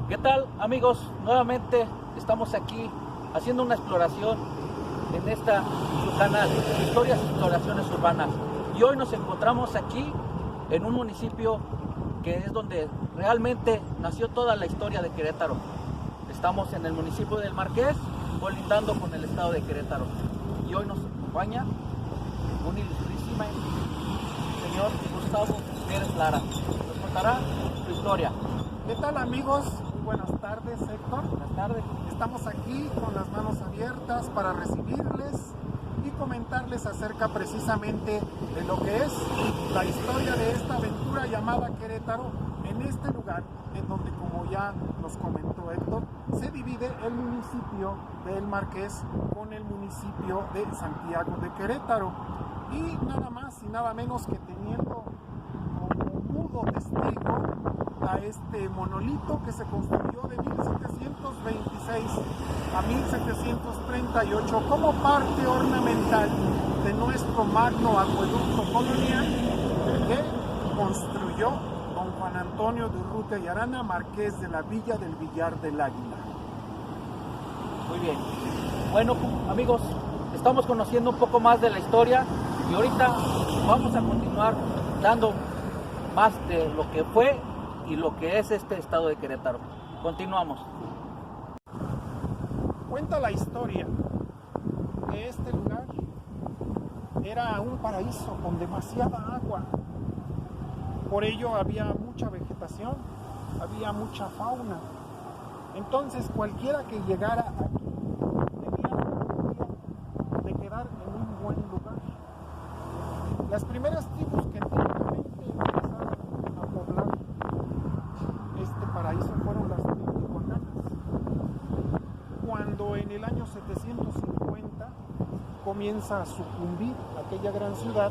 ¿Qué tal, amigos? Nuevamente estamos aquí haciendo una exploración en su canal, Historias y Exploraciones Urbanas. Y hoy nos encontramos aquí en un municipio que es donde realmente nació toda la historia de Querétaro. Estamos en el municipio del Marqués, colindando con el estado de Querétaro. Y hoy nos acompaña un ilustrísimo señor Gustavo Pérez Lara. Nos contará su historia. ¿Qué tal, amigos? Muy buenas tardes, Héctor. Buenas tardes. Estamos aquí con las manos abiertas para recibirles y comentarles acerca precisamente de lo que es la historia de esta aventura llamada Querétaro, en este lugar en donde, como ya nos comentó Héctor, se divide el municipio del Marqués con el municipio de Santiago de Querétaro. Y nada más y nada menos que teniendo como mudo testigo a este monolito que se construyó de 1726 a 1738 como parte ornamental de nuestro magno acueducto colonial que construyó don Juan Antonio de Urrutia y Arana, marqués de la Villa del Villar del Águila. Muy bien. Bueno, amigos, estamos conociendo un poco más de la historia y ahorita vamos a continuar dando más de lo que fue y lo que es este estado de Querétaro. Continuamos. Cuenta la historia que este lugar era un paraíso con demasiada agua. Por ello había mucha vegetación, había mucha fauna. Entonces cualquiera que llegara aquí tenía la oportunidad de quedar en un buen lugar. Las primeras tribus que típicamente empezaron a poblar este paraíso fueron las teotihuacanas. Cuando en el año 750 comienza a sucumbir aquella gran ciudad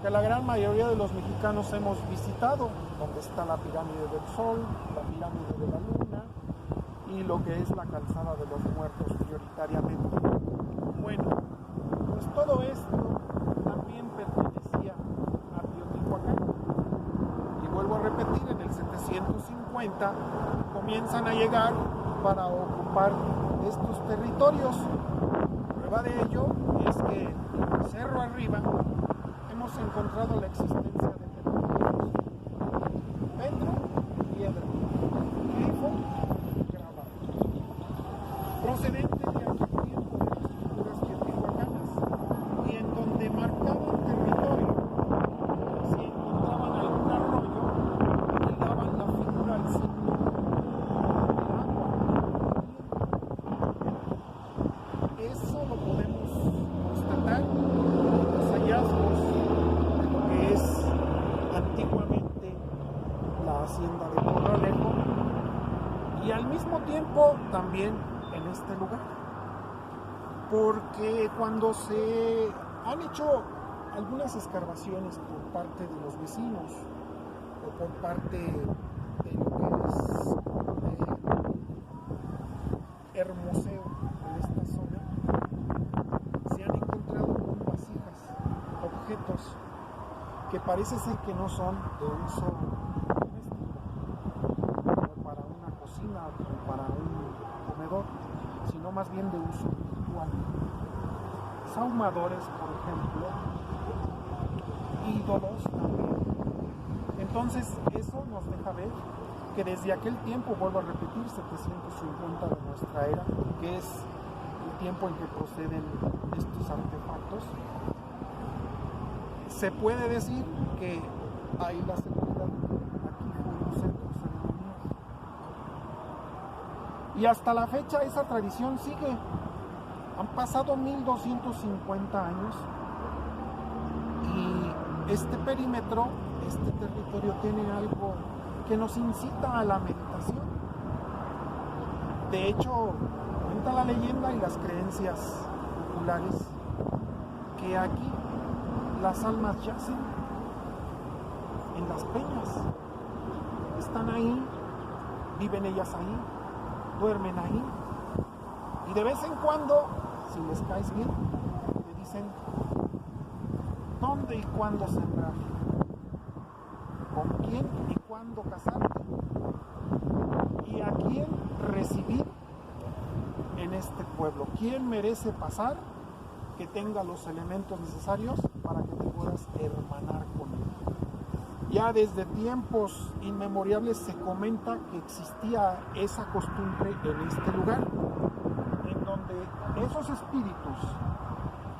que la gran mayoría de los mexicanos hemos visitado, donde está la pirámide del Sol, la pirámide de la Luna y lo que es la calzada de los muertos prioritariamente. Bueno, pues todo esto también pertenecía a Teotihuacán. Y vuelvo a repetir, en el 750 comienzan a llegar para ocupar estos territorios. Prueba de ello es que cerro arriba hemos encontrado la existencia de territorios: Petro, piedra; grifo, grabado, procedente de aquel tiempo de las culturas teotihuacanas, y en donde marcaban territorio si encontraban algún arroyo y daban la figura al signo del agua. Eso lo podemos constatar en los hallazgos de lo que es antiguamente la hacienda de Corralejo, y al mismo tiempo también en este lugar, porque cuando se han hecho algunas escarbaciones por parte de los vecinos o por parte de lo que es Hermoseo en esta zona, se han encontrado con vasijas, objetos que parece ser que no son de uso doméstico, como para una cocina o para un comedor, sino más bien de uso ritual. Sahumadores, por ejemplo, ídolos también. Entonces eso nos deja ver que desde aquel tiempo, vuelvo a repetir, 750 de nuestra era, que es el tiempo en que proceden estos artefactos, se puede decir que ahí la seguridad, aquí fue un centro ceremonial. Y hasta la fecha esa tradición sigue. Han pasado 1250 años y este perímetro, este territorio tiene algo que nos incita a la meditación. De hecho, cuenta la leyenda y las creencias populares que aquí las almas yacen en las peñas. Están ahí, viven ellas ahí, duermen ahí. Y de vez en cuando, si les caes bien, te dicen dónde y cuándo sembrar, con quién y cuándo casarte. Y aquí pueblo. ¿Quién merece pasar? Que tenga los elementos necesarios para que te puedas hermanar con él. Ya desde tiempos inmemoriales se comenta que existía esa costumbre en este lugar, en donde esos espíritus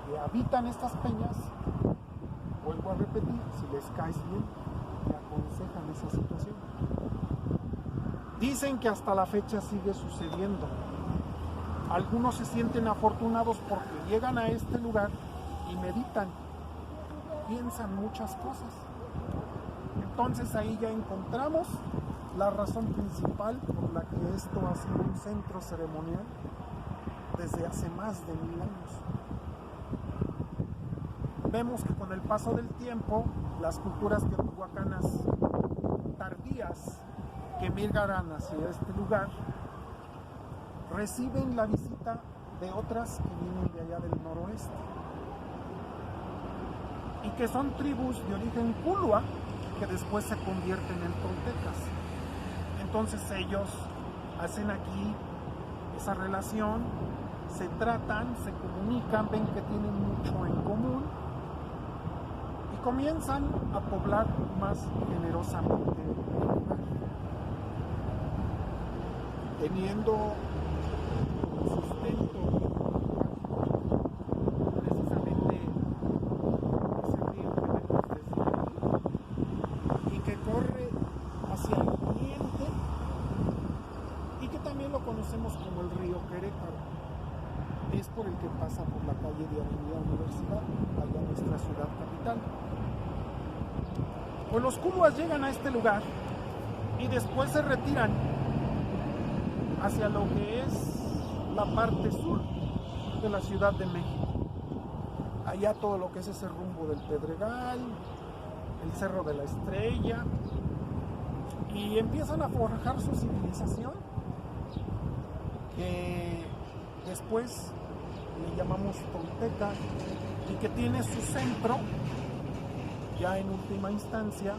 que habitan estas peñas, vuelvo a repetir, si les caes bien, te aconsejan esa situación. Dicen que hasta la fecha sigue sucediendo. Algunos se sienten afortunados porque llegan a este lugar y meditan, piensan muchas cosas. Entonces ahí ya encontramos la razón principal por la que esto ha sido un centro ceremonial desde hace más de 1000 años. Vemos que con el paso del tiempo, las culturas teotihuacanas tardías que migran hacia este lugar reciben la visita de otras que vienen de allá del noroeste y que son tribus de origen culua que después se convierten en toltecas. Entonces ellos hacen aquí esa relación, se tratan, se comunican, ven que tienen mucho en común y comienzan a poblar más generosamente el lugar, teniendo sustento precisamente ese río que vemos desde aquí y que corre hacia el poniente y que también lo conocemos como el río Querétaro. Es por el que pasa por la calle de Avenida Universidad, allá en nuestra ciudad capital. Pues los culuas llegan a este lugar y después se retiran hacia lo que es la parte sur de la Ciudad de México. Allá todo lo que es ese rumbo del Pedregal, el Cerro de la Estrella, y empiezan a forjar su civilización, que después le llamamos Tolteca, y que tiene su centro, ya en última instancia,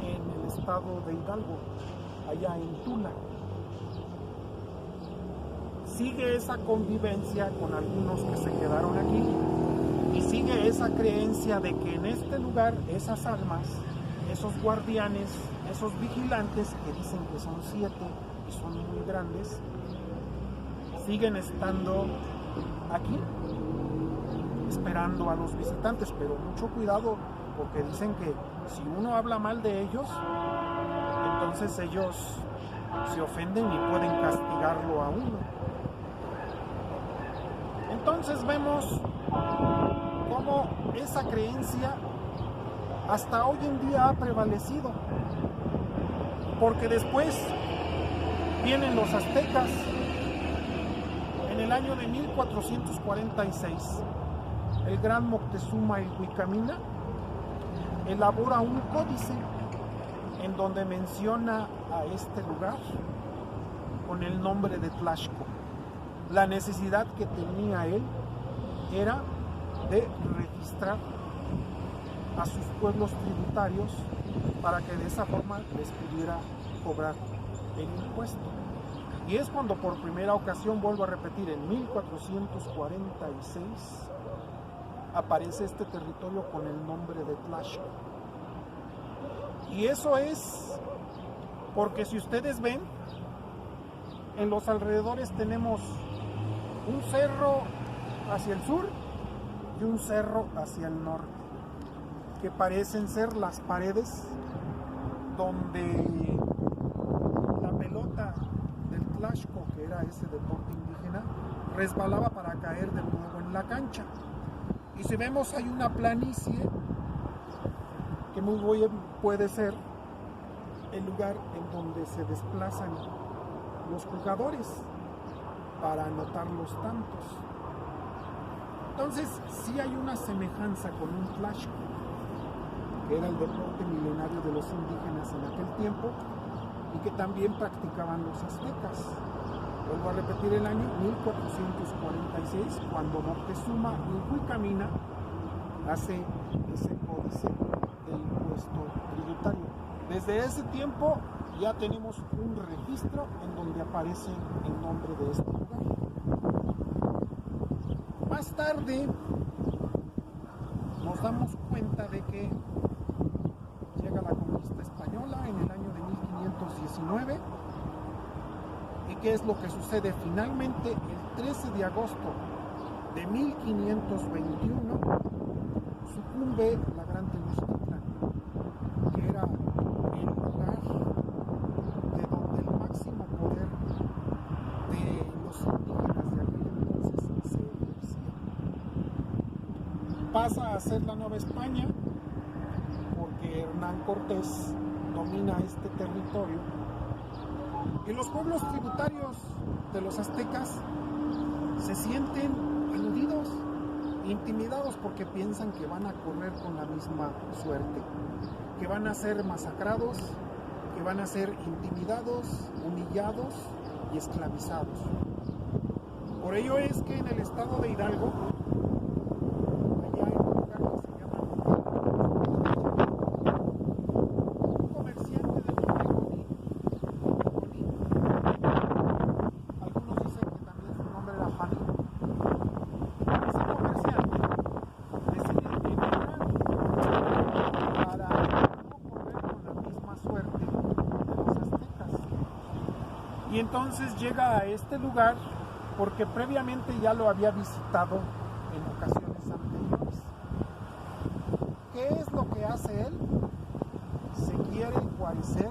en el estado de Hidalgo, allá en Tula. Sigue esa convivencia con algunos que se quedaron aquí y sigue esa creencia de que en este lugar esas almas, esos guardianes, esos vigilantes, que dicen que son 7 y son muy grandes, siguen estando aquí esperando a los visitantes, pero mucho cuidado porque dicen que si uno habla mal de ellos, entonces ellos se ofenden y pueden castigarlo a uno. Entonces vemos cómo esa creencia hasta hoy en día ha prevalecido, porque después vienen los aztecas. En el año de 1446, el gran Moctezuma Ilhuicamina elabora un códice en donde menciona a este lugar con el nombre de Tlaxco. La necesidad que tenía él era de registrar a sus pueblos tributarios para que de esa forma les pudiera cobrar el impuesto. Y es cuando por primera ocasión, vuelvo a repetir, en 1446 aparece este territorio con el nombre de Tlaxco. Y eso es porque si ustedes ven, en los alrededores tenemos un cerro hacia el sur y un cerro hacia el norte, que parecen ser las paredes donde la pelota del Tlaxco, que era ese deporte indígena, resbalaba para caer de nuevo en la cancha. Y si vemos, hay una planicie que muy bien puede ser el lugar en donde se desplazan los jugadores para anotar los tantos. Entonces sí hay una semejanza con un Tlaxco, que era el deporte milenario de los indígenas en aquel tiempo y que también practicaban los aztecas. Vuelvo a repetir, el año 1446, cuando Moctezuma Ilhuicamina hace ese códice del impuesto tributario. Desde ese tiempo ya tenemos un registro en donde aparece el nombre de este lugar. Más tarde nos damos cuenta de que llega la conquista española en el año de 1519. ¿Y qué es lo que sucede? Finalmente, el 13 de agosto de 1521, sucumbe la Gran Tenochtitlan, que era el lugar de donde el máximo poder de los indígenas de aquel entonces se ejercía. Pasa a ser la Nueva España porque Hernán Cortés domina este territorio y los pueblos tributarios de los aztecas se sienten aludidos, intimidados porque piensan que van a correr con la misma suerte, que van a ser masacrados, que van a ser intimidados, humillados y esclavizados. Por ello es que en el estado de Hidalgo, allá en un lugar que se llama un comerciante de nombre Conín, algunos dicen que también su nombre era Janín. Ese comerciante decide emigrar para no correr con la misma suerte de los aztecas. Y entonces llega a este lugar porque previamente ya lo había visitado en ocasiones anteriores. ¿Qué es lo que hace él? Se quiere guarecer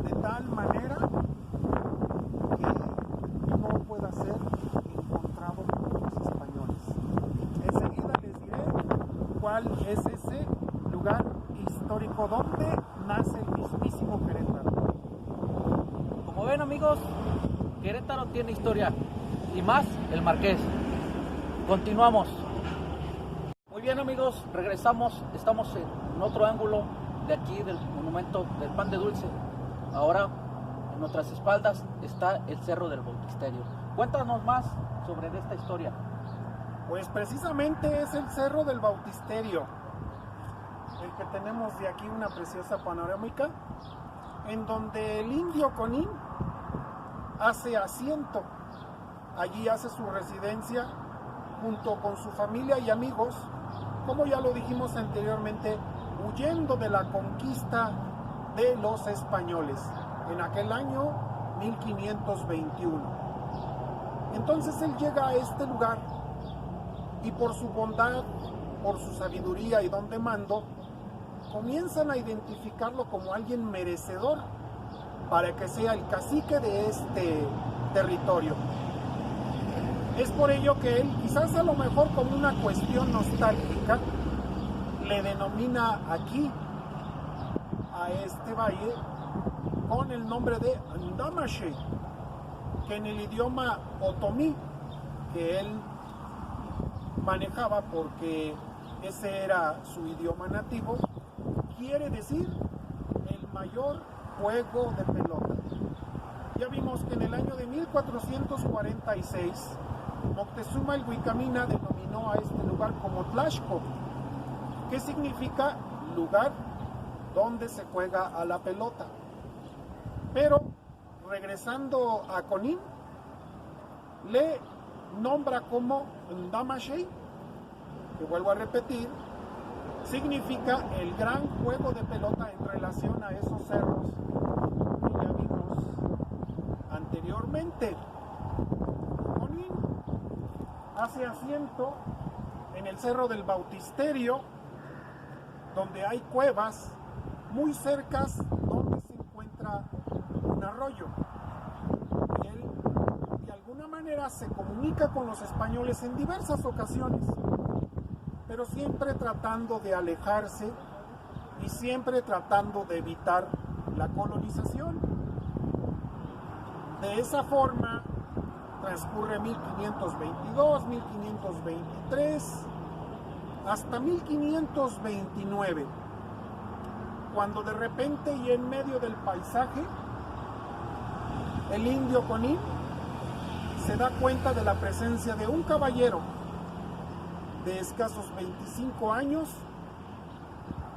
de tal manera que no pueda ser encontrado por los españoles. Enseguida les diré cuál es ese lugar histórico donde nace el mismísimo Querétaro. Como ven, amigos, Querétaro tiene historia, y más el Marqués. Continuamos. Muy bien, amigos, regresamos. Estamos en otro ángulo de aquí del monumento del Pan de Dulce. Ahora en nuestras espaldas está el Cerro del Bautisterio. Cuéntanos más sobre esta historia. Pues precisamente es el Cerro del Bautisterio, el que tenemos de aquí una preciosa panorámica, en donde el indio Conín hace asiento. Allí hace su residencia junto con su familia y amigos, como ya lo dijimos anteriormente, huyendo de la conquista de los españoles en aquel año 1521. Entonces él llega a este lugar y por su bondad, por su sabiduría y don de mando, comienzan a identificarlo como alguien merecedor para que sea el cacique de este territorio. Es por ello que él, quizás a lo mejor como una cuestión nostálgica, le denomina aquí a este valle con el nombre de Ndamashe, que en el idioma otomí que él manejaba porque ese era su idioma nativo, quiere decir el mayor juego de pelota. Ya vimos que en el año de 1446 Moctezuma el Huicamina denominó a este lugar como Tlaxco, que significa lugar donde se juega a la pelota. Pero regresando a Conín, le nombra como Ndamashe, que vuelvo a repetir, significa el gran juego de pelota en relación a esos cerros que ya vimos anteriormente. Conín hace asiento en el Cerro del Bautisterio, donde hay cuevas muy cercas donde se encuentra un arroyo. Y él de alguna manera se comunica con los españoles en diversas ocasiones, pero siempre tratando de alejarse y siempre tratando de evitar la colonización. De esa forma transcurre 1522, 1523, hasta 1529, cuando de repente y en medio del paisaje, el indio Conín se da cuenta de la presencia de un caballero de escasos 25 años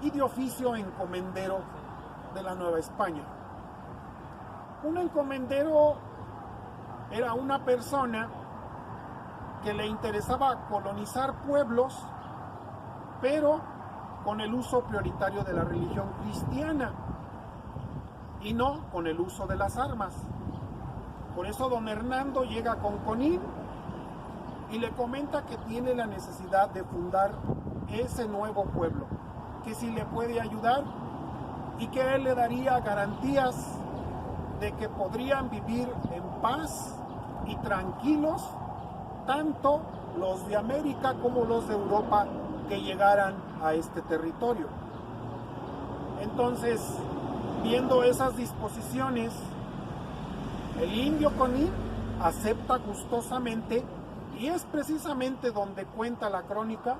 y de oficio encomendero de la Nueva España. Un encomendero era una persona que le interesaba colonizar pueblos, pero con el uso prioritario de la religión cristiana y no con el uso de las armas. Por eso don Hernando llega con Conín y le comenta que tiene la necesidad de fundar ese nuevo pueblo, que si le puede ayudar y que él le daría garantías de que podrían vivir en paz y tranquilos tanto los de América como los de Europa que llegaran a este territorio. Entonces, viendo esas disposiciones, el indio Conín acepta gustosamente, y es precisamente donde cuenta la crónica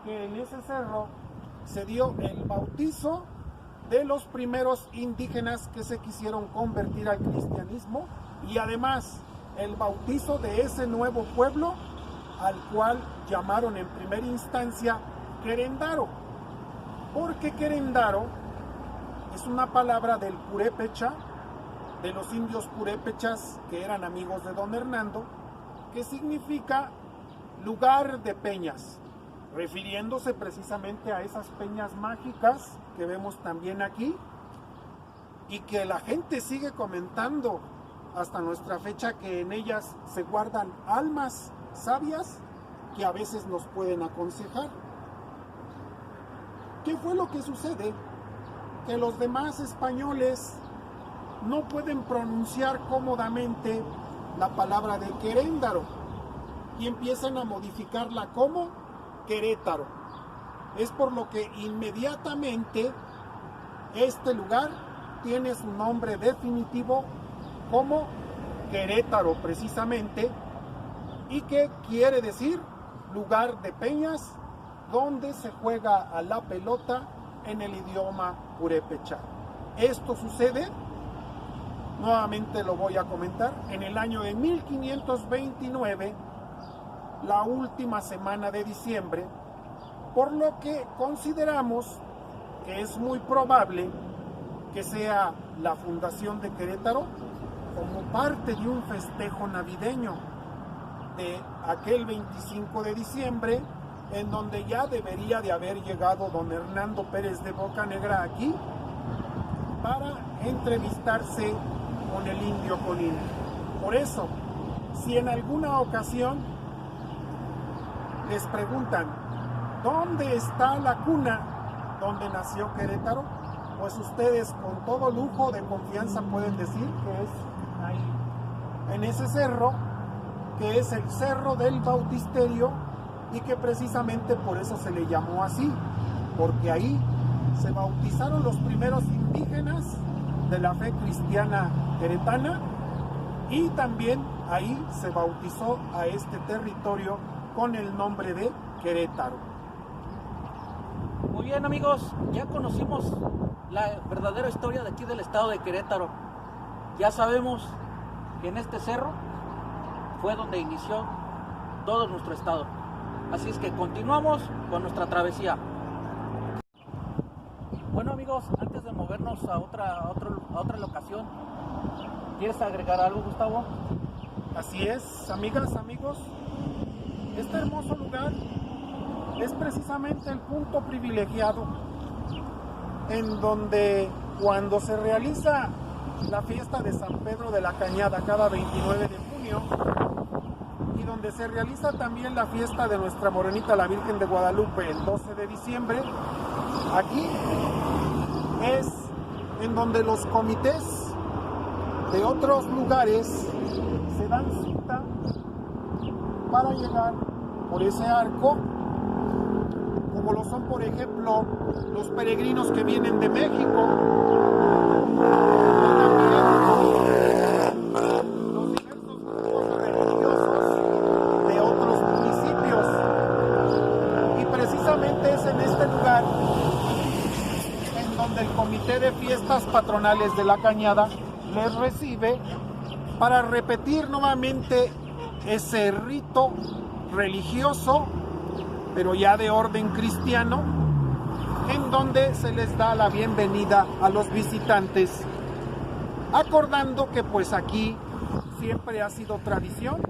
que en ese cerro se dio el bautizo de los primeros indígenas que se quisieron convertir al cristianismo, y además el bautizo de ese nuevo pueblo al cual llamaron en primera instancia Querendaro, porque Querendaro es una palabra del purépecha, de los indios purépechas que eran amigos de don Hernando, que significa lugar de peñas, refiriéndose precisamente a esas peñas mágicas que vemos también aquí y que la gente sigue comentando hasta nuestra fecha, que en ellas se guardan almas sabias que a veces nos pueden aconsejar. ¿Qué fue lo que sucede? Que los demás españoles no pueden pronunciar cómodamente la palabra de Queréndaro y empiezan a modificarla como Querétaro. Es por lo que inmediatamente este lugar tiene su nombre definitivo como Querétaro precisamente, y que quiere decir lugar de peñas donde se juega a la pelota en el idioma purépecha. Esto sucede, nuevamente lo voy a comentar, en el año de 1529, la última semana de diciembre, por lo que consideramos que es muy probable que sea la fundación de Querétaro como parte de un festejo navideño de aquel 25 de diciembre, en donde ya debería de haber llegado don Hernando Pérez de Bocanegra aquí para entrevistarse con el indio Conín. Por eso, si en alguna ocasión les preguntan ¿dónde está la cuna donde nació Querétaro?, pues ustedes con todo lujo de confianza pueden decir que es ahí, en ese cerro, que es el Cerro del Bautisterio, y que precisamente por eso se le llamó así, porque ahí se bautizaron los primeros indígenas de la fe cristiana queretana, y también ahí se bautizó a este territorio con el nombre de Querétaro. Muy bien, amigos, ya conocimos la verdadera historia de aquí del estado de Querétaro. Ya sabemos que en este cerro fue donde inició todo nuestro estado. Así es que continuamos con nuestra travesía. Bueno, amigos, antes de movernos a otra locación, ¿quieres agregar algo, Gustavo? Así es, amigas, amigos, este hermoso lugar es precisamente el punto privilegiado en donde cuando se realiza la fiesta de San Pedro de la Cañada cada 29 de junio, y donde se realiza también la fiesta de nuestra morenita la Virgen de Guadalupe el 12 de diciembre, aquí es en donde los comités de otros lugares se dan cita para llegar por ese arco, como lo son por ejemplo los peregrinos que vienen de México, los diversos grupos religiosos de otros municipios, y precisamente es en este lugar en donde el Comité de Fiestas Patronales de la Cañada les recibe para repetir nuevamente ese rito religioso, pero ya de orden cristiano, en donde se les da la bienvenida a los visitantes, acordando que pues aquí siempre ha sido tradición,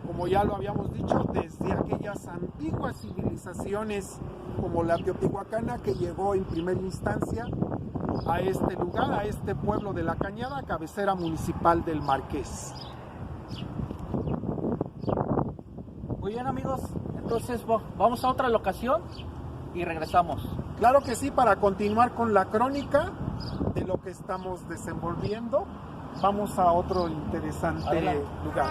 como ya lo habíamos dicho, desde aquellas antiguas civilizaciones como la teotihuacana, que llegó en primera instancia a este lugar, a este pueblo de La Cañada, cabecera municipal del Marqués. Muy bien, amigos, entonces vamos a otra locación y regresamos. Claro que sí, para continuar con la crónica de lo que estamos desenvolviendo, vamos a otro interesante Adelante. lugar.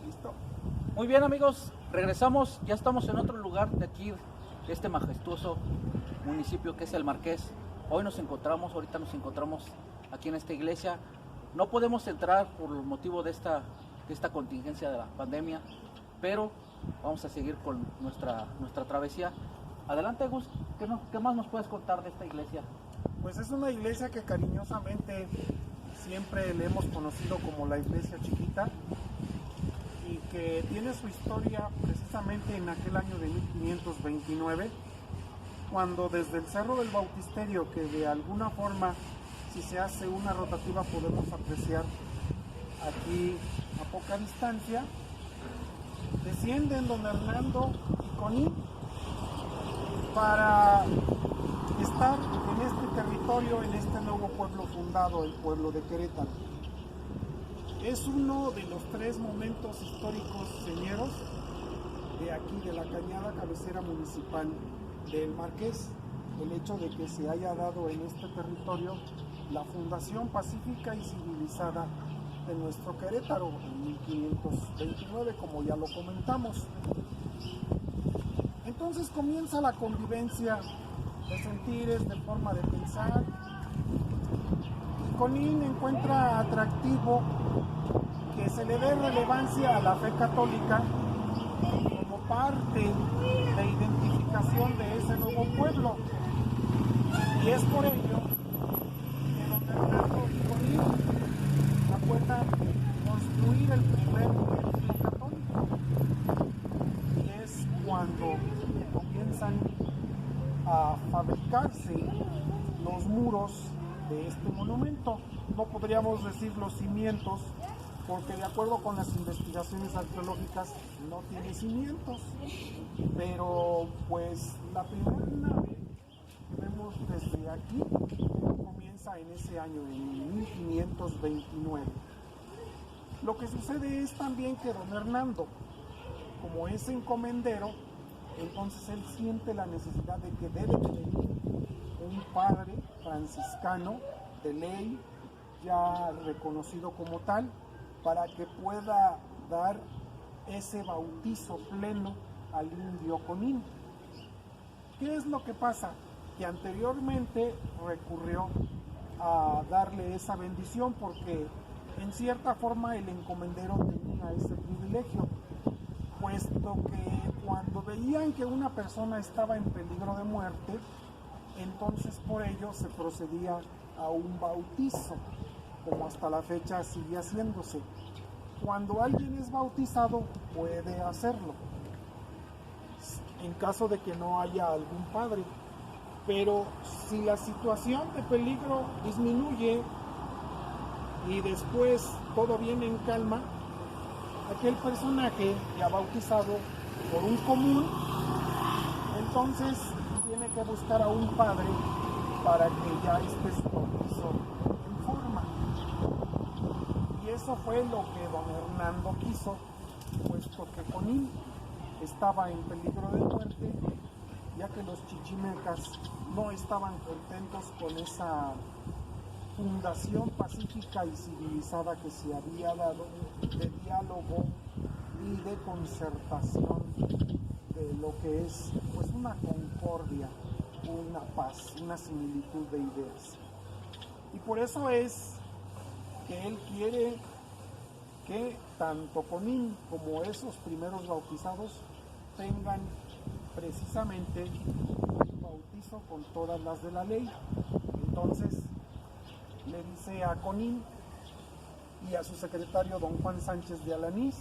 ¿Listo? Muy bien, amigos, regresamos, ya estamos en otro lugar de aquí, de este majestuoso municipio que es el Marqués. Ahorita nos encontramos aquí en esta iglesia. No podemos entrar por el motivo de esta contingencia de la pandemia, pero vamos a seguir con nuestra travesía. Adelante, Gus, ¿qué más nos puedes contar de esta iglesia? Pues es una iglesia que cariñosamente siempre le hemos conocido como la iglesia chiquita, y que tiene su historia precisamente en aquel año de 1529, cuando desde el Cerro del Bautisterio, que de alguna forma, si se hace una rotativa, podemos apreciar aquí a poca distancia, descienden don Hernando y Conín para estar en este territorio, en este nuevo pueblo fundado, el pueblo de Querétaro. Es uno de los 3 momentos históricos señeros de aquí, de La Cañada, cabecera municipal del Marqués, el hecho de que se haya dado en este territorio la fundación pacífica y civilizada de nuestro Querétaro en 1529, como ya lo comentamos. Entonces comienza la convivencia de sentires, de forma de pensar, y Conín encuentra atractivo que se le dé relevancia a la fe católica como parte de identificación de ese nuevo pueblo, y es por ello que don Hernando y Conín acuerdan construir el primer templo católico, y es cuando comienzan a fabricarse los muros de este monumento. No podríamos decir los cimientos, porque de acuerdo con las investigaciones arqueológicas no tiene cimientos, pero pues la primera nave que vemos desde aquí comienza en ese año, en 1529. Lo que sucede es también que don Hernando, como es encomendero, entonces él siente la necesidad de que debe de venir un padre franciscano de ley, ya reconocido como tal, para que pueda dar ese bautizo pleno al indio Conín. ¿Qué es lo que pasa? Que anteriormente recurrió a darle esa bendición porque en cierta forma el encomendero tenía ese privilegio, puesto que cuando veían que una persona estaba en peligro de muerte, entonces por ello se procedía a un bautizo, como hasta la fecha sigue haciéndose. Cuando alguien es bautizado puede hacerlo, en caso de que no haya algún padre, pero si la situación de peligro disminuye y después todo viene en calma, aquel personaje ya bautizado por un común, entonces tiene que buscar a un padre para que ya esté su bautizo en forma. Y eso fue lo que don Hernando quiso, puesto que Conín estaba en peligro de muerte, ya que los chichimecas no estaban contentos con esa fundación pacífica y civilizada que se había dado, de diálogo y de concertación de lo que es pues una concordia, una paz, una similitud de ideas. Y por eso es que él quiere que tanto Conín como esos primeros bautizados tengan precisamente un bautizo con todas las de la ley. Entonces le dice a Conín y a su secretario don Juan Sánchez de Alanís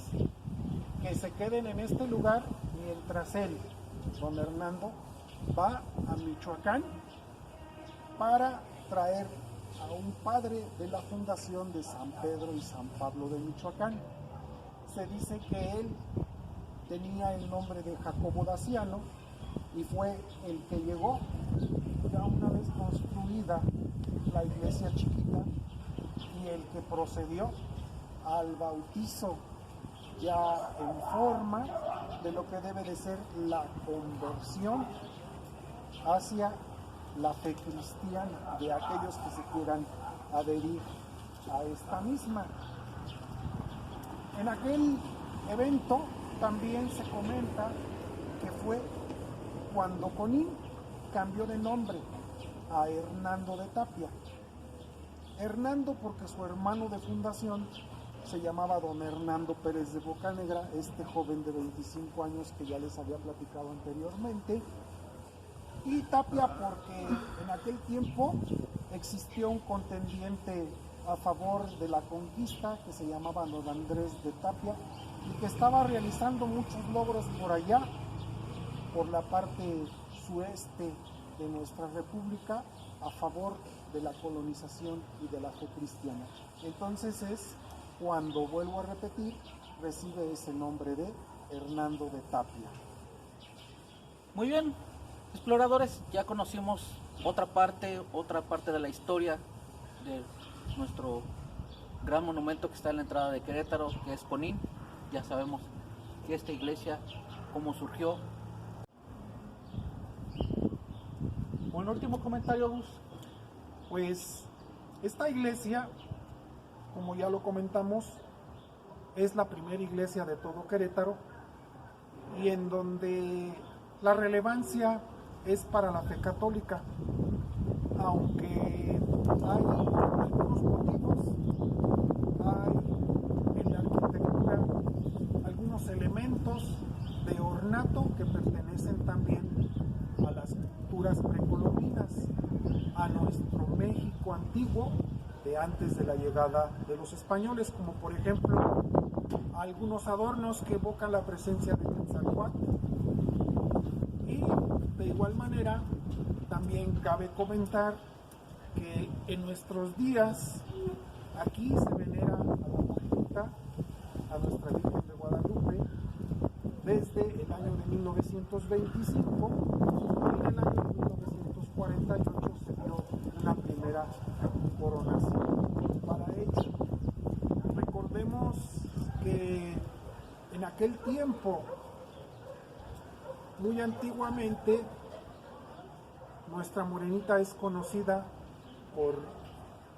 que se queden en este lugar mientras él, don Hernando, va a Michoacán para traer a un padre de la fundación de San Pedro y San Pablo de Michoacán. Se dice que él tenía el nombre de Jacobo Daciano y fue el que llegó ya una vez construida la iglesia chiquita y el que procedió al bautizo ya en forma de lo que debe de ser la conversión hacia la fe cristiana de aquellos que se quieran adherir a esta misma. En aquel evento también se comenta que fue cuando Conín cambió de nombre a Hernando de Tapia. Hernando porque su hermano de fundación se llamaba don Hernando Pérez de Bocanegra, este joven de 25 años que ya les había platicado anteriormente, y Tapia porque en aquel tiempo existió un contendiente a favor de la conquista que se llamaba don Andrés de Tapia y que estaba realizando muchos logros por allá, por la parte sureste de nuestra república, a favor de la colonización y de la fe cristiana. Entonces es cuando, vuelvo a repetir, recibe ese nombre de Hernando de Tapia. Muy bien, exploradores, ya conocimos otra parte de la historia de nuestro gran monumento que está en la entrada de Querétaro, que es Conín. Ya sabemos que esta iglesia, cómo surgió. Un último comentario, Gus. Pues esta iglesia, como ya lo comentamos, es la primera iglesia de todo Querétaro y en donde la relevancia es para la fe católica, aunque hay algunos motivos, hay en la arquitectura algunos elementos de ornato que pertenecen también a las culturas precolombinas, a nuestro México antiguo de antes de la llegada de los españoles, como por ejemplo algunos adornos que evocan la presencia de Quetzalcóatl. Y de igual manera también cabe comentar que en nuestros días aquí se venera a la Morenita, a nuestra Virgen de Guadalupe, desde el año de 1925 y en el año de 1948 se dio una primera coronación para ella. Recordemos que en aquel tiempo, muy antiguamente, nuestra Morenita es conocida por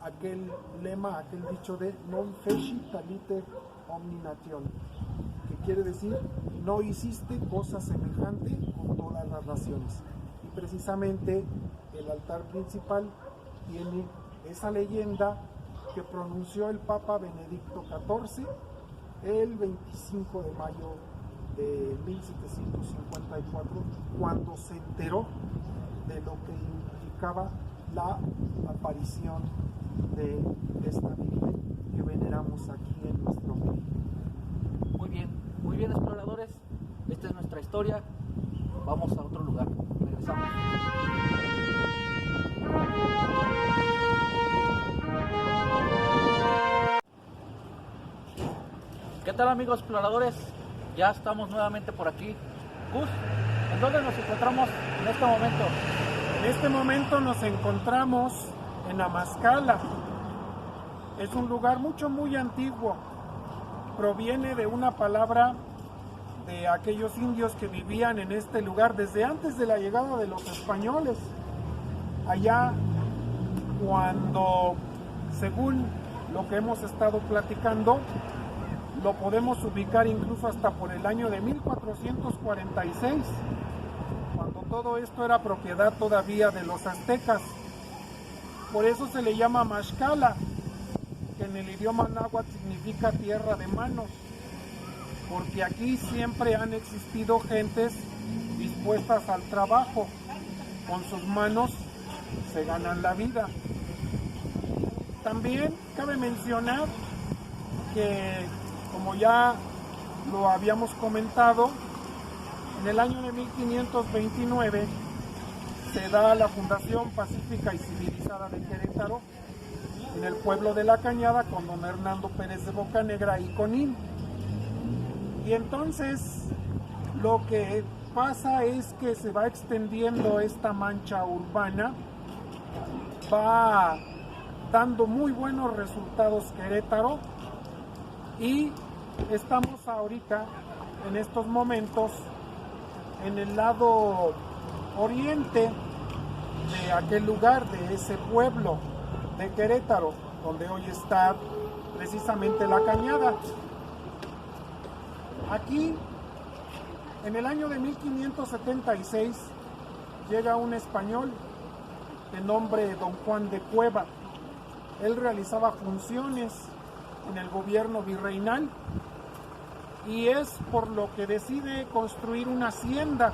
aquel lema, aquel dicho de non feci talite omni nation, que quiere decir no hiciste cosa semejante con todas las naciones. Y precisamente el altar principal tiene esa leyenda que pronunció el Papa Benedicto XIV el 25 de mayo de 1754, cuando se enteró de lo que implicaba la aparición de esta Virgen que veneramos aquí en nuestro México. Muy bien exploradores, esta es nuestra historia, vamos a otro lugar, regresamos. ¿Qué tal amigos exploradores? Ya estamos nuevamente por aquí. Gus, ¿en dónde nos encontramos en este momento? En este momento nos encontramos en Amazcala. Es un lugar muy antiguo. Proviene de una palabra de aquellos indios que vivían en este lugar desde antes de la llegada de los españoles. Allá, cuando, según lo que hemos estado platicando, lo podemos ubicar incluso hasta por el año de 1446, cuando todo esto era propiedad todavía de los aztecas. Por eso se le llama Maxcala. que en el idioma náhuatl significa tierra de manos, porque aquí siempre han existido gentes dispuestas al trabajo, con sus manos se ganan la vida. También cabe mencionar que, como ya lo habíamos comentado, en el año de 1529 se da la Fundación Pacífica y Civilizada de Querétaro en el pueblo de La Cañada con don Hernando Pérez de Bocanegra y Conín. Y entonces lo que pasa es que se va extendiendo esta mancha urbana, va dando muy buenos resultados Querétaro, y estamos ahorita en estos momentos en el lado oriente de aquel lugar, de ese pueblo de Querétaro, donde hoy está precisamente La Cañada. Aquí, en el año de 1576, llega un español de nombre don Juan de Cueva. Él realizaba funciones en el gobierno virreinal y es por lo que decide construir una hacienda.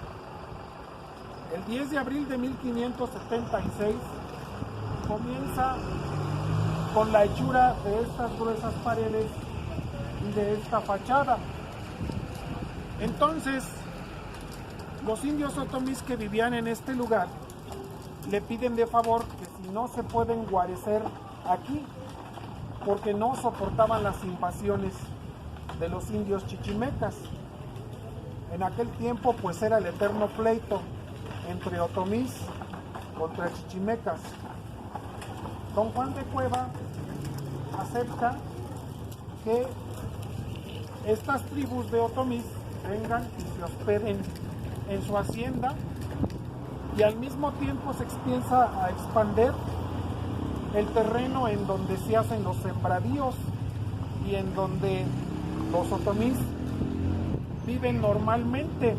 El 10 de abril de 1576 comienza con la hechura de estas gruesas paredes y de esta fachada. Entonces, los indios otomís que vivían en este lugar le piden de favor que si no se pueden guarecer aquí, porque no soportaban las invasiones de los indios chichimecas. En aquel tiempo pues era el eterno pleito entre otomís contra chichimecas. Don Juan de Cueva acepta que estas tribus de otomís vengan y se hospeden en su hacienda, y al mismo tiempo se empieza a expandir el terreno en donde se hacen los sembradíos y en donde los otomís viven normalmente.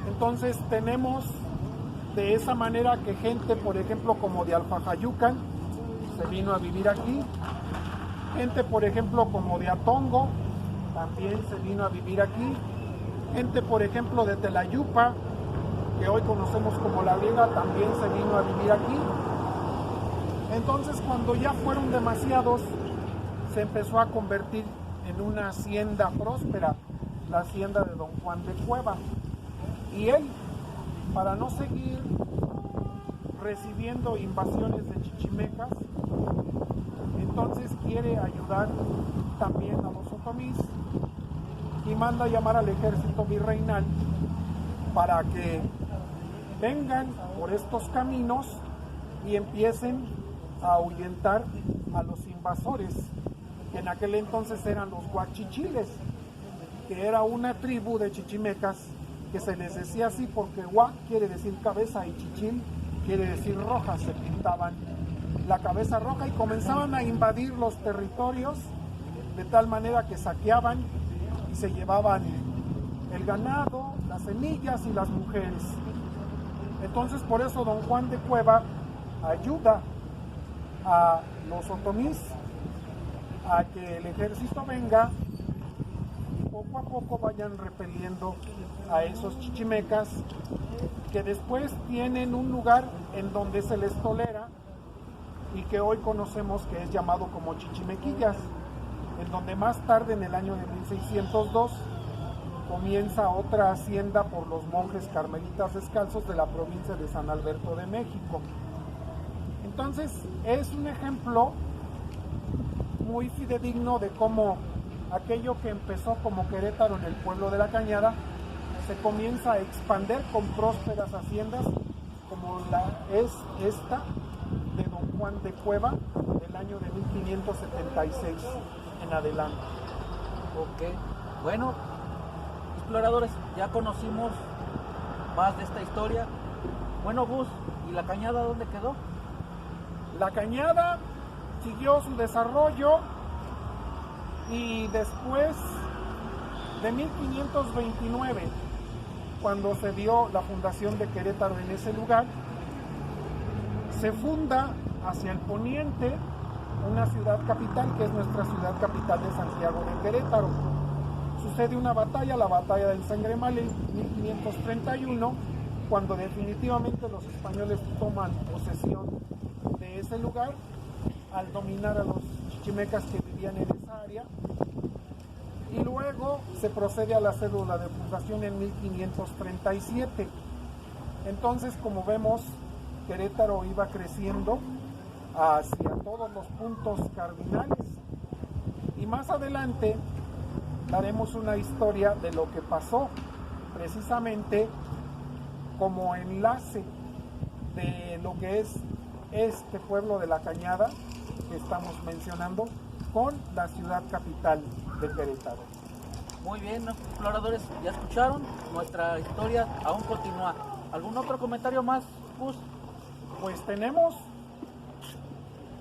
Entonces tenemos de esa manera que gente, por ejemplo, como de Alfajayucan, se vino a vivir aquí. Gente, por ejemplo, como de Atongo, también se vino a vivir aquí. Gente, por ejemplo, de Telayupa, que hoy conocemos como La Vega, también se vino a vivir aquí. Entonces, cuando ya fueron demasiados, se empezó a convertir en una hacienda próspera, la hacienda de don Juan de Cueva. Y él, para no seguir recibiendo invasiones de chichimecas, entonces quiere ayudar también a los otomís y manda llamar al ejército virreinal para que vengan por estos caminos y empiecen a ahuyentar a los invasores, que en aquel entonces eran los guachichiles, que era una tribu de chichimecas que se les decía así porque guac quiere decir cabeza y chichil quiere decir roja. Se pintaban la cabeza roja y comenzaban a invadir los territorios de tal manera que saqueaban y se llevaban el ganado, las semillas y las mujeres. Entonces por eso don Juan de Cueva ayuda a los otomís a que el ejército venga y poco a poco vayan repeliendo a esos chichimecas, que después tienen un lugar en donde se les tolera y que hoy conocemos que es llamado como Chichimequillas, en donde más tarde, en el año de 1602, comienza otra hacienda por los monjes carmelitas descalzos de la provincia de San Alberto de México. Entonces es un ejemplo muy fidedigno de cómo aquello que empezó como Querétaro en el pueblo de La Cañada se comienza a expandir con prósperas haciendas como la es esta de don Juan de Cueva del año de 1576 en adelante. Ok, bueno, exploradores, ya conocimos más de esta historia. Bueno, Gus, ¿y La Cañada dónde quedó? La Cañada siguió su desarrollo y después de 1529, cuando se dio la fundación de Querétaro en ese lugar, se funda hacia el poniente una ciudad capital, que es nuestra ciudad capital de Santiago de Querétaro. Sucede una batalla, la batalla del Sangremal en 1531, cuando definitivamente los españoles toman posesión de ese lugar al dominar a los chichimecas que vivían en esa área. Y luego se procede a la cédula de fundación en 1537. Entonces, como vemos, Querétaro iba creciendo hacia todos los puntos cardinales. Y más adelante daremos una historia de lo que pasó, precisamente como enlace de lo que es este pueblo de La Cañada que estamos mencionando con la ciudad capital de Querétaro. Muy bien, exploradores, ya escucharon, nuestra historia aún continúa. ¿Algún otro comentario más, Gus? Pues tenemos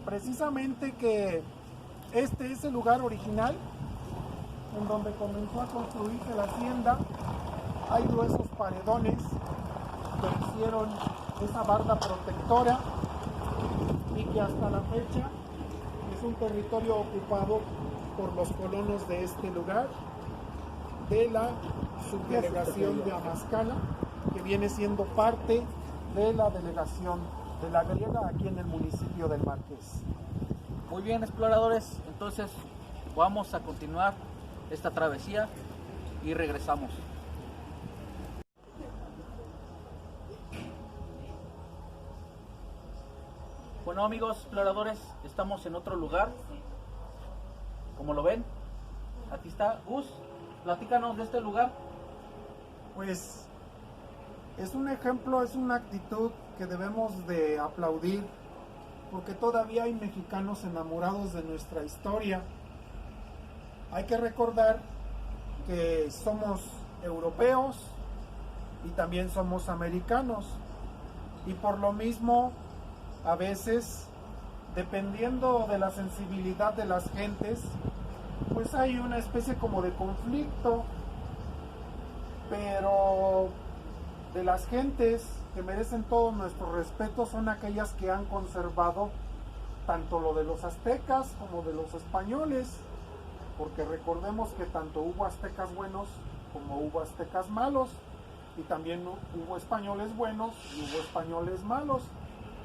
precisamente que este es el lugar original en donde comenzó a construirse la hacienda. Hay gruesos paredones que hicieron esa barda protectora y que hasta la fecha es un territorio ocupado por los colonos de este lugar, de la subdelegación de Amascala, que viene siendo parte de la delegación de la Griega aquí en el municipio del Marqués. Muy bien, exploradores, entonces vamos a continuar esta travesía y regresamos. Bueno, amigos exploradores, estamos en otro lugar. Como lo ven, aquí está Gus. Platícanos de este lugar. Pues es un ejemplo, es una actitud que debemos de aplaudir, porque todavía hay mexicanos enamorados de nuestra historia. Hay que recordar que somos europeos y también somos americanos, y por lo mismo a veces, dependiendo de la sensibilidad de las gentes, pues hay una especie como de conflicto. Pero de las gentes que merecen todo nuestro respeto son aquellas que han conservado tanto lo de los aztecas como de los españoles, porque recordemos que tanto hubo aztecas buenos como hubo aztecas malos, y también hubo españoles buenos y hubo españoles malos.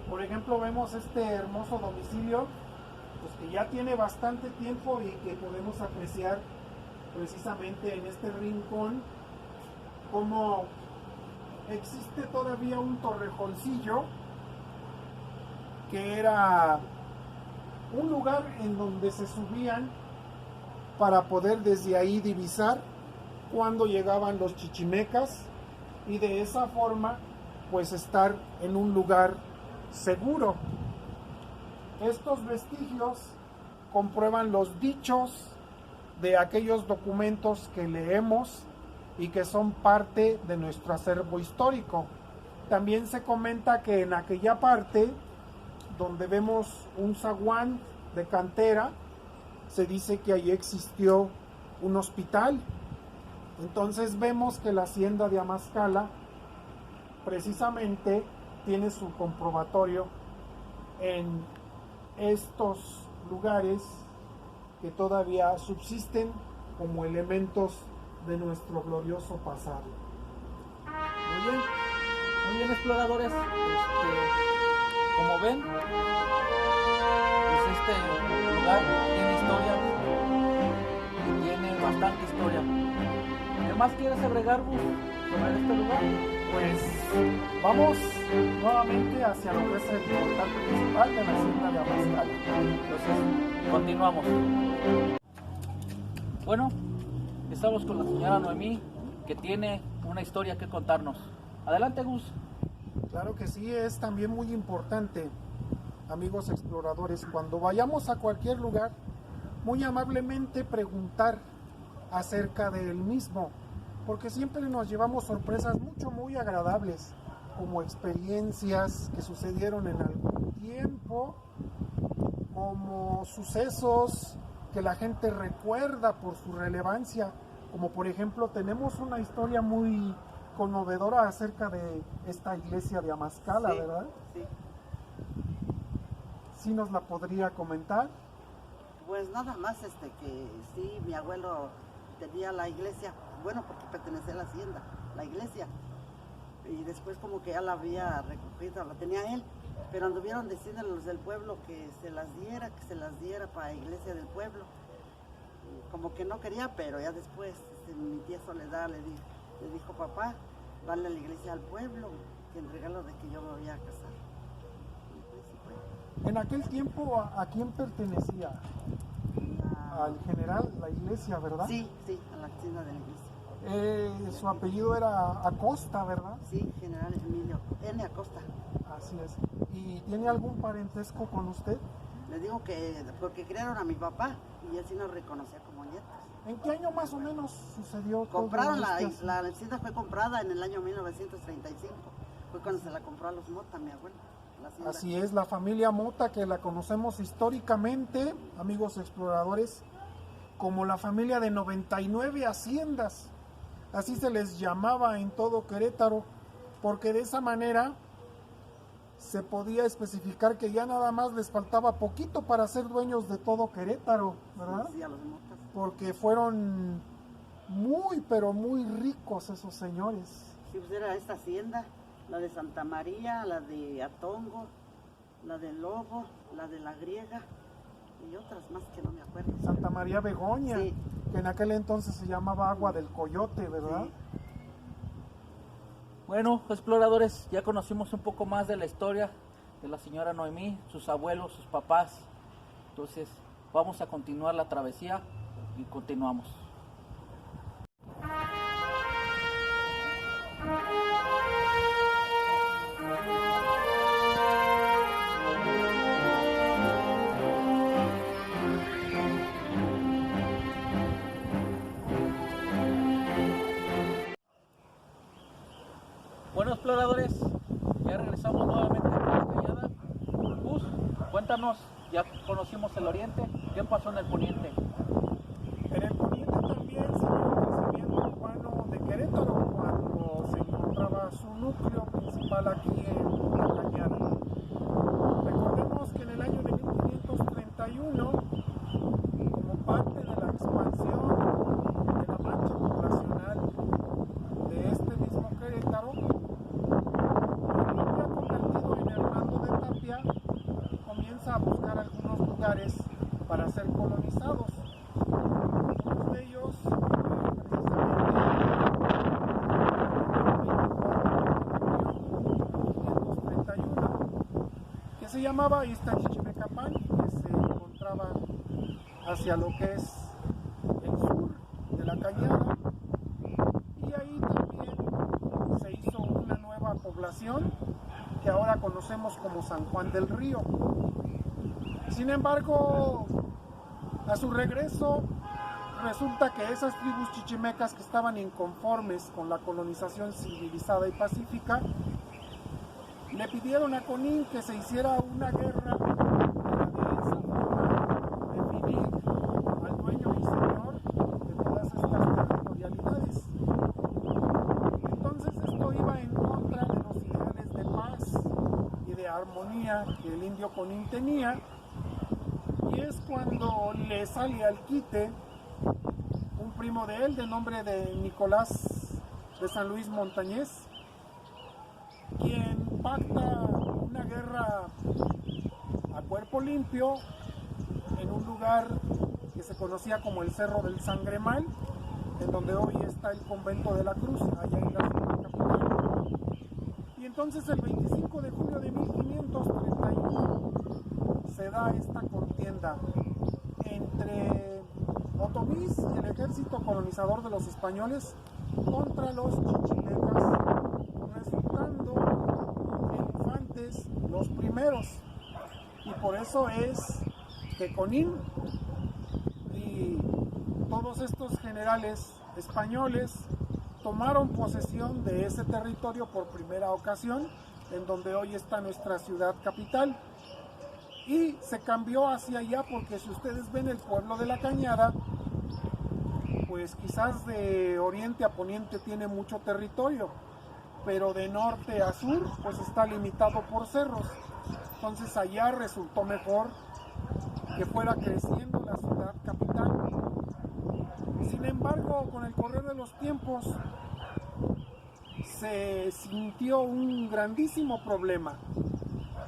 Por ejemplo, vemos este hermoso domicilio, pues que ya tiene bastante tiempo y que podemos apreciar precisamente en este rincón como existe todavía un torrejoncillo que era un lugar en donde se subían para poder desde ahí divisar cuando llegaban los chichimecas y de esa forma pues estar en un lugar seguro. Estos vestigios comprueban los dichos de aquellos documentos que leemos y que son parte de nuestro acervo histórico. También se comenta que en aquella parte donde vemos un zaguán de cantera, se dice que allí existió un hospital. Entonces vemos que la hacienda de Amascala precisamente tiene su comprobatorio en estos lugares que todavía subsisten como elementos de nuestro glorioso pasado. Muy bien, exploradores. Como ven, pues este lugar tiene historia y tiene bastante historia. ¿Qué más quieres agregar, Gus, sobre este lugar? Pues vamos nuevamente hacia lo que es el portal principal de la hacienda de Amascala. Entonces, continuamos. Bueno, estamos con la señora Noemí, que tiene una historia que contarnos. Adelante, Gus. Claro que sí, es también muy importante, amigos exploradores, cuando vayamos a cualquier lugar, muy amablemente preguntar acerca del mismo, porque siempre nos llevamos sorpresas muy agradables, como experiencias que sucedieron en algún tiempo, como sucesos que la gente recuerda por su relevancia, como por ejemplo tenemos una historia muy conmovedora acerca de esta iglesia de Amascala, sí, ¿verdad? Sí. ¿Sí nos la podría comentar? Pues nada más que sí, mi abuelo tenía la iglesia, bueno, porque pertenecía a la hacienda, la iglesia. Y después como que ya la había recogido, la tenía él, pero anduvieron diciendo los del pueblo que se las diera para la iglesia del pueblo. Y como que no quería, pero ya después mi tía Soledad le dijo, papá, dale a la iglesia al pueblo, que en regalo de que yo me voy a casar. Y pues, sí fue. En aquel tiempo, ¿a quién pertenecía? Al general, la iglesia, ¿verdad? Sí, a la hacienda de la iglesia. Su apellido era Acosta, ¿verdad? Sí, general Emilio N. Acosta. Así es. ¿Y tiene algún parentesco con usted? Le digo que porque criaron a mi papá y él sí nos reconocía como nietos. ¿En qué año más o menos sucedió todo Compraron esto? la hacienda fue comprada en el año 1935. Fue cuando se la compró a los Mota, mi abuelo. Así es, la familia Mota, que la conocemos históricamente, amigos exploradores, como la familia de 99 haciendas. Así se les llamaba en todo Querétaro, porque de esa manera se podía especificar que ya nada más les faltaba poquito para ser dueños de todo Querétaro, ¿verdad? Sí, a los Motas. Porque fueron muy, pero muy ricos esos señores. Sí, pues era esta hacienda, la de Santa María, la de Atongo, la de Lobo, la de la Griega y otras más que no me acuerdo. Santa María Begoña, sí, que en aquel entonces se llamaba Agua del Coyote, ¿verdad? Sí. Bueno, exploradores, ya conocimos un poco más de la historia de la señora Noemí, sus abuelos, sus papás. Entonces, vamos a continuar la travesía y continuamos. Bueno, exploradores, ya regresamos nuevamente a la cañada. Gus, cuéntanos, ya conocimos el oriente, ¿qué pasó en el poniente? En el poniente también se dio el crecimiento urbano de Querétaro cuando se encontraba su núcleo principal aquí en la cañada. Recordemos que en el año de 1531, como parte de la expansión de la mancha poblacional de este mismo Querétaro, ya convertido en Hernando de Tapia, comienza a buscar algunos lugares para ser colonizados. Uno de ellos, que se llamaba Iztachichimecapán, que se encontraba hacia lo que es el sur de la cañada, y ahí también se hizo una nueva población que ahora conocemos como San Juan del Río. Sin embargo, a su regreso, resulta que esas tribus chichimecas que estaban inconformes con la colonización civilizada y pacífica, le pidieron a Conin que se hiciera una guerra para de esa forma definir al dueño y señor de todas estas territorialidades. Entonces esto iba en contra de los ideales de paz y de armonía que el indio Conin tenía, y es cuando le sale al quite un primo de él de nombre de Nicolás de San Luis Montañés, quien pacta una guerra a cuerpo limpio en un lugar que se conocía como el Cerro del Sangremal, en donde hoy está el convento de la Cruz, allá en la ciudad capital. Y entonces el 25 de julio de 1531 se da esta contienda entre Otomís y el ejército colonizador de los españoles contra los chichimecas, resultando infantes los primeros. Y por eso es que Conin y todos estos generales españoles tomaron posesión de ese territorio por primera ocasión, en donde hoy está nuestra ciudad capital. Y se cambió hacia allá porque si ustedes ven el pueblo de la Cañada, pues quizás de oriente a poniente tiene mucho territorio, pero de norte a sur pues está limitado por cerros. Entonces allá resultó mejor que fuera creciendo la ciudad capital. Sin embargo, con el correr de los tiempos, se sintió un grandísimo problema,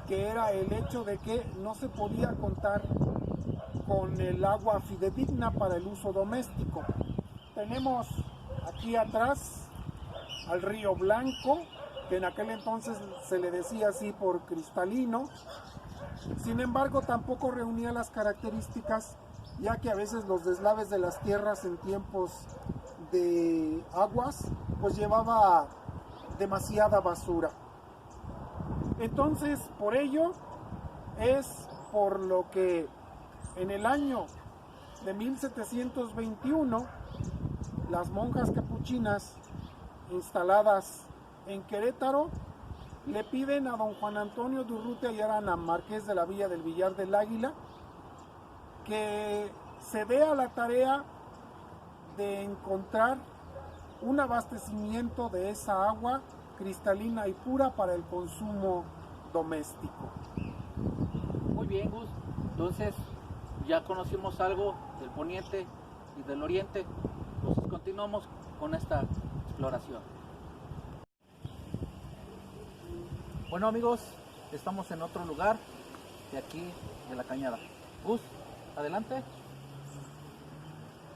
que era el hecho de que no se podía contar con el agua fidedigna para el uso doméstico. Tenemos aquí atrás al río Blanco, que en aquel entonces se le decía así por cristalino. Sin embargo, tampoco reunía las características, ya que a veces los deslaves de las tierras en tiempos de aguas pues llevaba demasiada basura. Entonces, por ello es por lo que en el año de 1721 las monjas capuchinas instaladas en Querétaro le piden a don Juan Antonio de Urrutia y Arana, marqués de la Villa del Villar del Águila, que se dé a la tarea de encontrar un abastecimiento de esa agua cristalina y pura para el consumo doméstico. Muy bien, Gus. Entonces, ya conocimos algo del poniente y del oriente. Entonces, continuamos con esta exploración. Bueno, amigos, estamos en otro lugar de aquí, de la Cañada. Gus, adelante.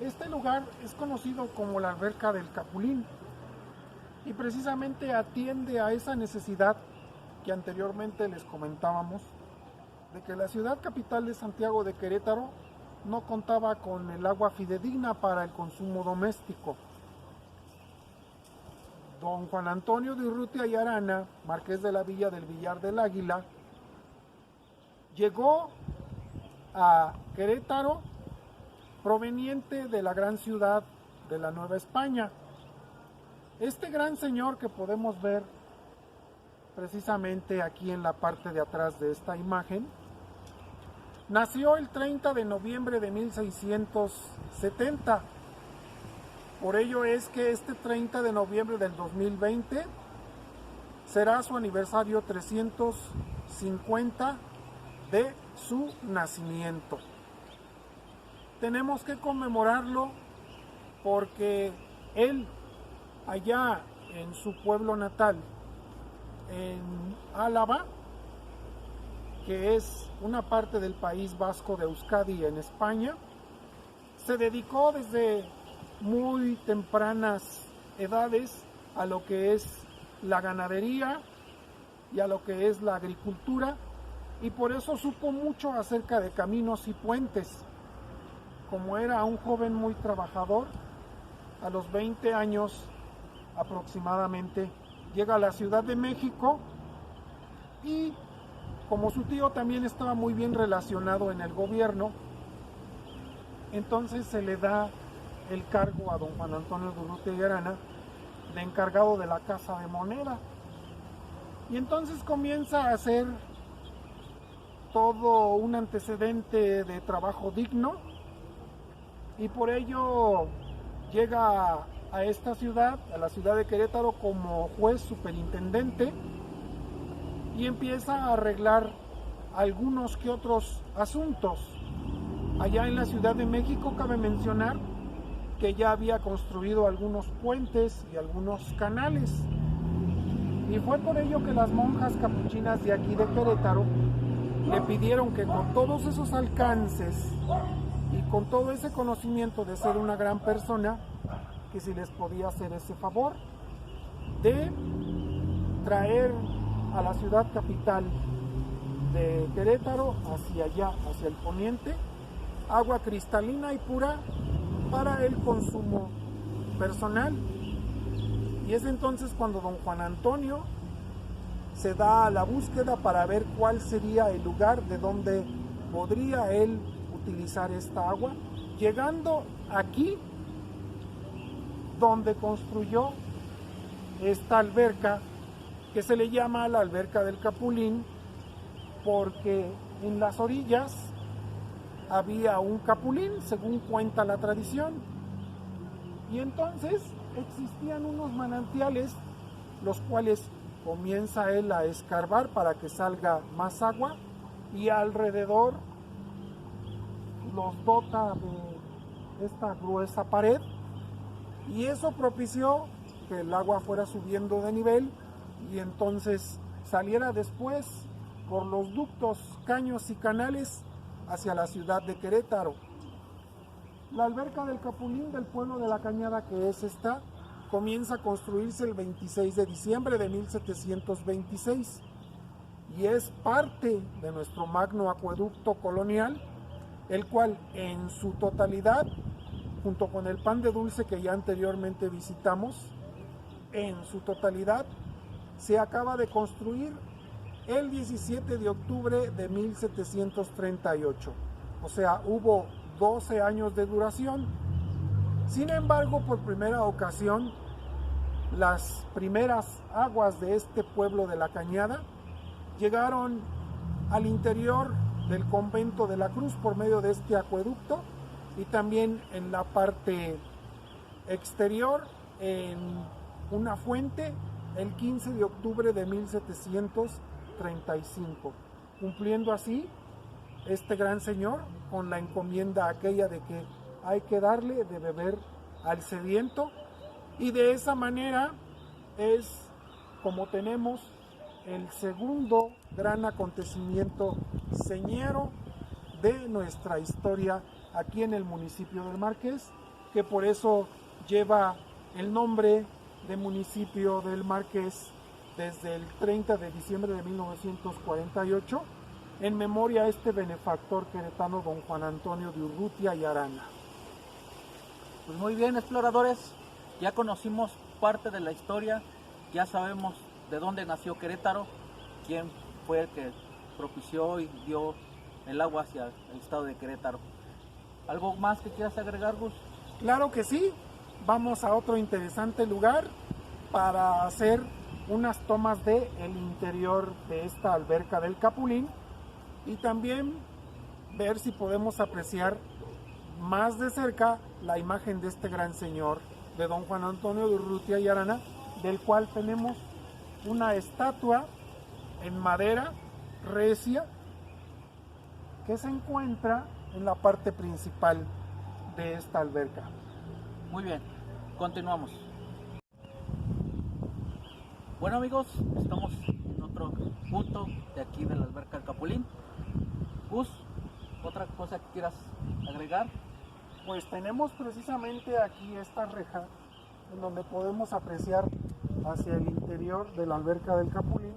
Este lugar es conocido como la Alberca del Capulín y precisamente atiende a esa necesidad que anteriormente les comentábamos, de que la ciudad capital de Santiago de Querétaro no contaba con el agua fidedigna para el consumo doméstico. Don Juan Antonio de Urrutia y Arana, marqués de la Villa del Villar del Águila, llegó a Querétaro proveniente de la gran ciudad de la Nueva España. Este gran señor que podemos ver precisamente aquí en la parte de atrás de esta imagen, nació el 30 de noviembre de 1670. Por ello es que este 30 de noviembre del 2020 será su aniversario 350 de su nacimiento. Tenemos que conmemorarlo porque él, allá en su pueblo natal, en Álava, que es una parte del País Vasco de Euskadi en España, se dedicó desde muy tempranas edades a lo que es la ganadería y a lo que es la agricultura, y por eso supo mucho acerca de caminos y puentes. Como era un joven muy trabajador, a los 20 años aproximadamente llega a la Ciudad de México y como su tío también estaba muy bien relacionado en el gobierno, entonces se le da el cargo a don Juan Antonio de Urrutia y Arana de encargado de la Casa de Moneda. Y entonces comienza a hacer todo un antecedente de trabajo digno y por ello llega a esta ciudad, a la ciudad de Querétaro, como juez superintendente y empieza a arreglar algunos que otros asuntos. Allá en la Ciudad de México cabe mencionar que ya había construido algunos puentes y algunos canales. Y fue por ello que las monjas capuchinas de aquí de Querétaro le pidieron que con todos esos alcances y con todo ese conocimiento de ser una gran persona, que si les podía hacer ese favor de traer a la ciudad capital de Querétaro hacia allá, hacia el poniente, agua cristalina y pura para el consumo personal. Y es entonces cuando don Juan Antonio se da a la búsqueda para ver cuál sería el lugar de donde podría él utilizar esta agua, llegando aquí donde construyó esta alberca que se le llama la Alberca del Capulín, porque en las orillas había un capulín, según cuenta la tradición, y entonces existían unos manantiales, los cuales comienza él a escarbar para que salga más agua, y alrededor los dota de esta gruesa pared, y eso propició que el agua fuera subiendo de nivel y entonces saliera después por los ductos, caños y canales hacia la ciudad de Querétaro. La alberca del Capulín del pueblo de La Cañada, que es esta, comienza a construirse el 26 de diciembre de 1726 y es parte de nuestro magno acueducto colonial, el cual en su totalidad, junto con el Pan de Dulce que ya anteriormente visitamos, en su totalidad se acaba de construir el 17 de octubre de 1738. O sea, hubo 12 años de duración. Sin embargo, por primera ocasión, las primeras aguas de este pueblo de La Cañada llegaron al interior del convento de la Cruz por medio de este acueducto y también en la parte exterior en una fuente el 15 de octubre de 1735, cumpliendo así este gran señor con la encomienda aquella de que hay que darle de beber al sediento, y de esa manera es como tenemos el segundo gran acontecimiento señero de nuestra historia aquí en el municipio del Marqués, que por eso lleva el nombre de municipio del Marqués desde el 30 de diciembre de 1948, en memoria a este benefactor queretano, don Juan Antonio de Urrutia y Arana. Pues muy bien, exploradores, ya conocimos parte de la historia, ya sabemos de dónde nació Querétaro, quién fue el que propició y dio el agua hacia el estado de Querétaro. ¿Algo más que quieras agregar, Gus? Claro que sí, vamos a otro interesante lugar para hacer unas tomas del interior de esta alberca del Capulín y también ver si podemos apreciar más de cerca la imagen de este gran señor, de don Juan Antonio de Urrutia y Arana, del cual tenemos una estatua en madera recia que se encuentra en la parte principal de esta alberca. Muy bien, continuamos. Bueno amigos, estamos en otro punto de aquí de la alberca del Capulín. Gus, ¿otra cosa que quieras agregar? Pues tenemos precisamente aquí esta reja en donde podemos apreciar hacia el interior de la alberca del Capulín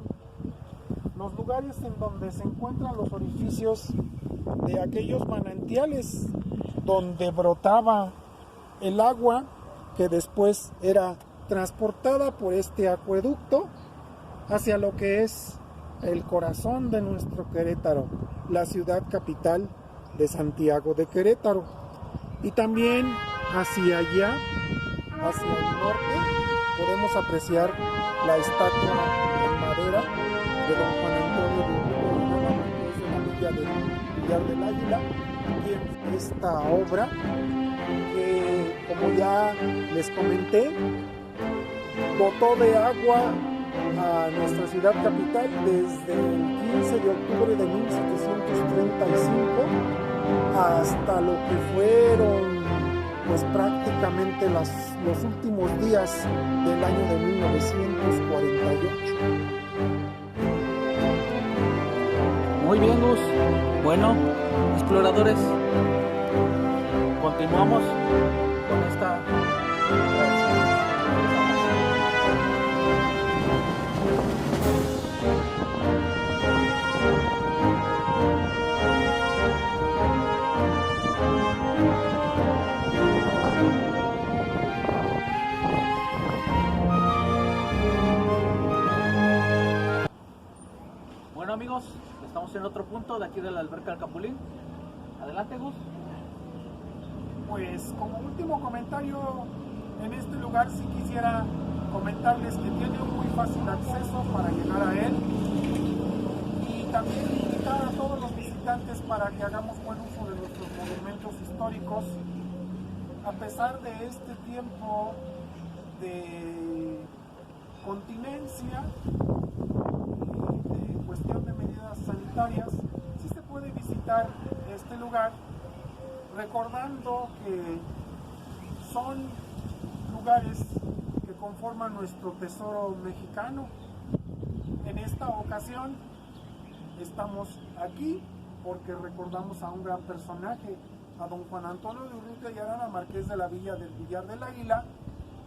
los lugares en donde se encuentran los orificios de aquellos manantiales donde brotaba el agua que después era transportada por este acueducto hacia lo que es el corazón de nuestro Querétaro, la ciudad capital de Santiago de Querétaro. Y también hacia allá, hacia el norte, podemos apreciar la estatua en madera de don Juan Antonio de la villa del Villar del Águila, y en esta obra que, como ya les comenté, dotó de agua a nuestra ciudad capital desde el 15 de octubre de 1735 hasta lo que fueron pues prácticamente los últimos días del año de 1948. Muy bien, Gus. Bueno, exploradores, continuamos con esta Bueno amigos, estamos en otro punto de aquí de la alberca del Capulín. Adelante, Gus. Pues como último comentario en este lugar sí quisiera comentarles que tiene un muy fácil acceso para llegar a él, y también invitar a todos los visitantes para que hagamos buen uso de nuestros monumentos históricos a pesar de este tiempo de continencia, de cuestión de medidas sanitarias. Sí se puede visitar este lugar recordando que son lugares que conforman nuestro tesoro mexicano. En esta ocasión estamos aquí porque recordamos a un gran personaje, a don Juan Antonio de Urrutia y Arana, marqués de la villa del Villar del Águila,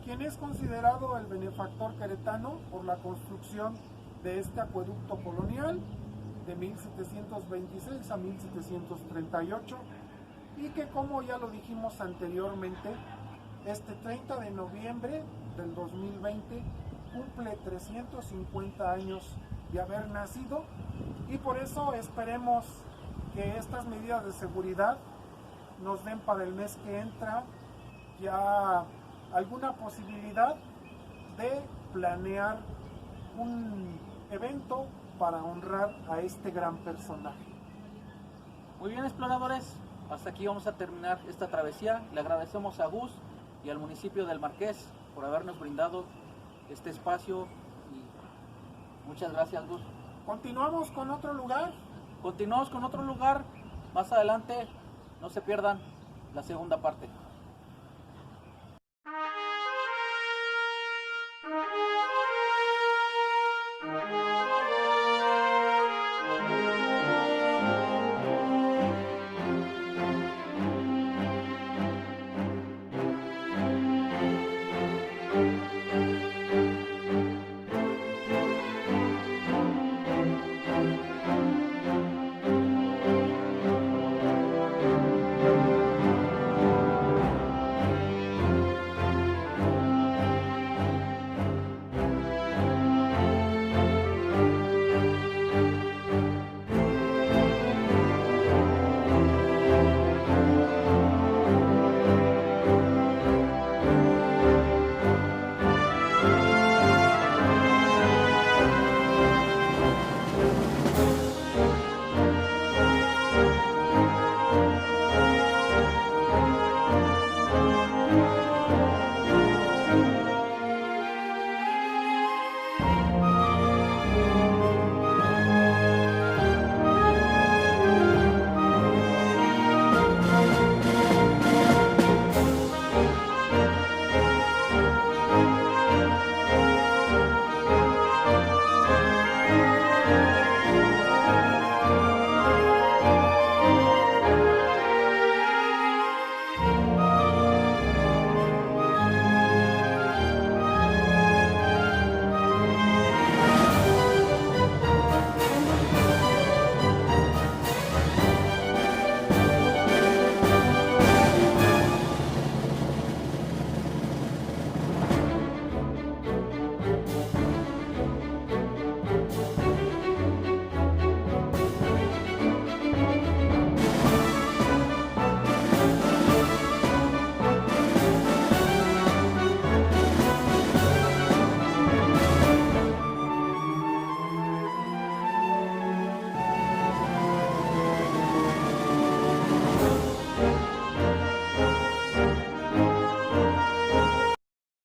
quien es considerado el benefactor queretano por la construcción de este acueducto colonial de 1726 a 1738, y que, como ya lo dijimos anteriormente, este 30 de noviembre del 2020 cumple 350 años de haber nacido, y por eso esperemos que estas medidas de seguridad nos den para el mes que entra ya alguna posibilidad de planear un evento para honrar a este gran personaje. Muy bien, exploradores, hasta aquí vamos a terminar esta travesía. Le agradecemos a Gus y al municipio del Marqués por habernos brindado este espacio, y muchas gracias, Gus. Continuamos con otro lugar. Continuamos con otro lugar más adelante, no se pierdan la segunda parte.